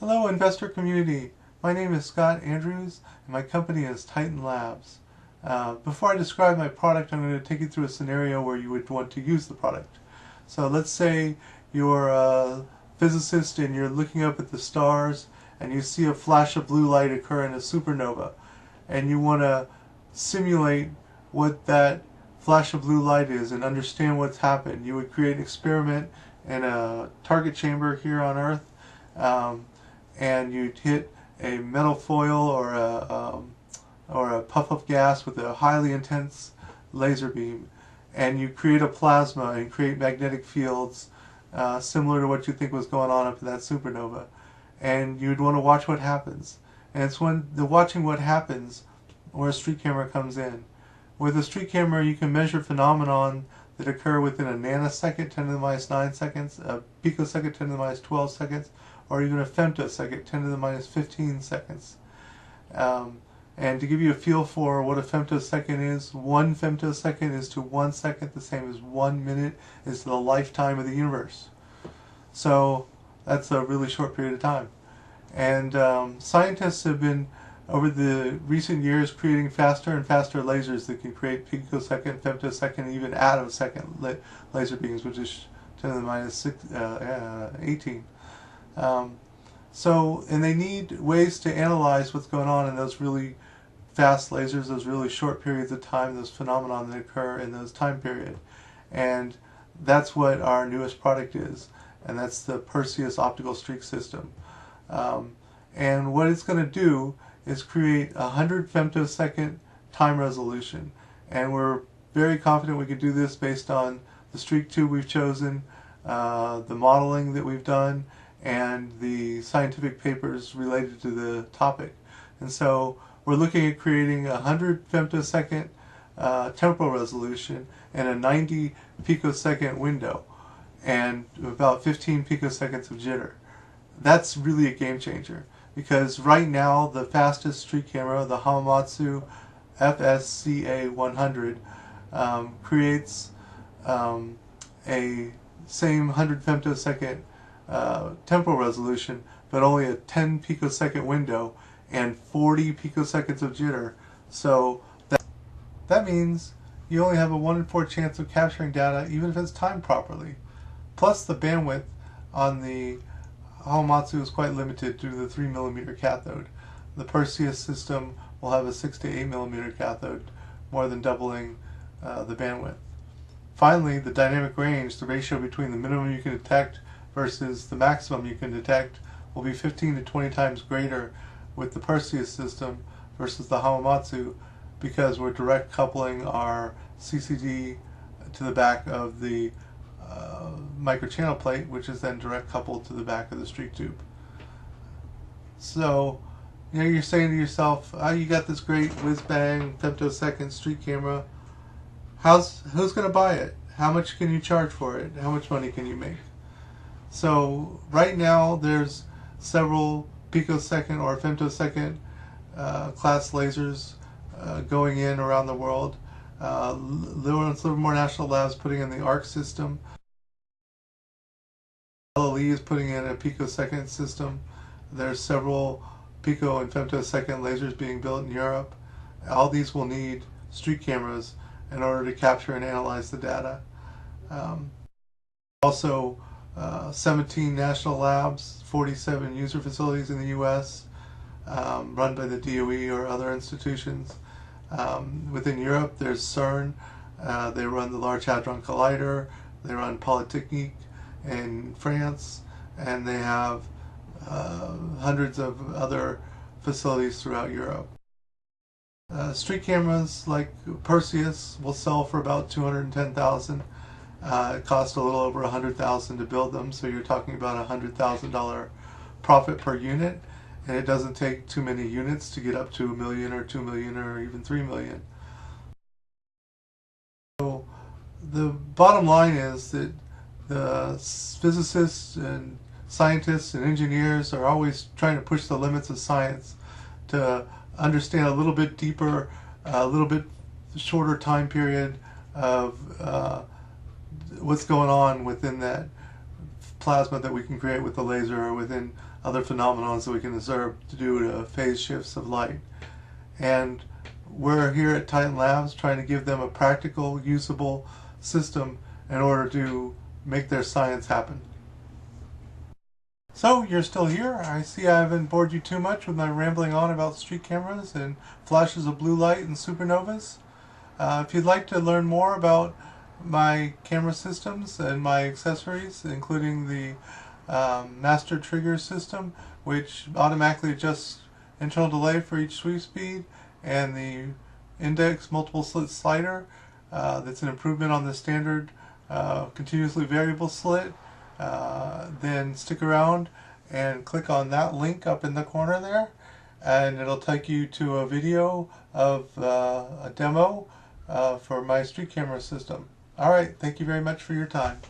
Hello investor community, my name is Scott Andrews and my company is TitanLabs. Before I describe my product, I'm going to take you through a scenario where you would want to use the product. So let's say you're a physicist and you're looking up at the stars and you see a flash of blue light occur in a supernova, and you want to simulate what that flash of blue light is and understand what's happened. You would create an experiment in a target chamber here on Earth, and you'd hit a metal foil or a puff of gas with a highly intense laser beam, and you create a plasma and create magnetic fields similar to what you think was going on up in that supernova, and you'd want to watch what happens. And it's when the watching what happens where a street camera comes in. With a street camera, you can measure phenomenon that occur within a nanosecond, 10 to the minus 9 seconds, a picosecond, 10 to the minus 12 seconds, or even a femtosecond, 10 to the minus 15 seconds. And to give you a feel for what a femtosecond is, 1 femtosecond is to 1 second the same as 1 minute is to the lifetime of the universe. So that's a really short period of time. And scientists have been, over the recent years, creating faster and faster lasers that can create picosecond, femtosecond, even atomsecond laser beams, which is 10 to the minus 18. And they need ways to analyze what's going on in those really fast lasers, those really short periods of time, those phenomena that occur in those time period. And that's what our newest product is, and that's the Perseus Optical Streak System. And what it's going to do is create 100 femtosecond time resolution, and we're very confident we could do this based on the streak tube we've chosen, the modeling that we've done, and the scientific papers related to the topic. And so we're looking at creating 100 femtosecond temporal resolution and a 90 picosecond window and about 15 picoseconds of jitter. That's really a game changer, because right now the fastest street camera, the Hamamatsu FSCA 100, creates a same 100 femtosecond temporal resolution, but only a 10 picosecond window and 40 picoseconds of jitter. So that means you only have a 1 in 4 chance of capturing data, even if it's timed properly. Plus the bandwidth on the Hamamatsu is quite limited due to the 3mm cathode. The Perseus system will have a 6 to 8mm cathode, more than doubling the bandwidth. Finally, the dynamic range, the ratio between the minimum you can detect versus the maximum you can detect, will be 15 to 20 times greater with the Perseus system versus the Hamamatsu, because we're direct coupling our CCD to the back of the microchannel plate, which is then direct coupled to the back of the streak tube. So, you're saying to yourself, oh, you got this great whiz-bang femtosecond streak camera. Who's going to buy it? How much can you charge for it? How much money can you make? So right now there's several picosecond or femtosecond class lasers going in around the world. Lawrence Livermore National Labs putting in the ARC system. LLE is putting in a picosecond system. There's several pico and femtosecond lasers being built in Europe. All these will need streak cameras in order to capture and analyze the data. Also 17 national labs, 47 user facilities in the US, run by the DOE or other institutions. Within Europe there's CERN, they run the Large Hadron Collider, they run Polytechnique in France, and they have hundreds of other facilities throughout Europe. Street cameras like Perseus will sell for about $210,000. It costs a little over $100,000 to build them, so you're talking about $100,000 profit per unit, and it doesn't take too many units to get up to $1 million or $2 million or even $3 million. So the bottom line is that the physicists and scientists and engineers are always trying to push the limits of science to understand a little bit deeper, a little bit shorter time period of what's going on within that plasma that we can create with the laser, or within other phenomena that we can observe due to phase shifts of light. And we're here at Titan Labs trying to give them a practical, usable system in order to make their science happen. So, you're still here. I see I haven't bored you too much with my rambling on about streak cameras and flashes of blue light and supernovas. If you'd like to learn more about my camera systems and my accessories, including the master trigger system, which automatically adjusts internal delay for each sweep speed, and the index multiple slit slider, that's an improvement on the standard continuously variable slit, then stick around and click on that link up in the corner there, and it'll take you to a video of a demo for my streak camera system. Alright, thank you very much for your time.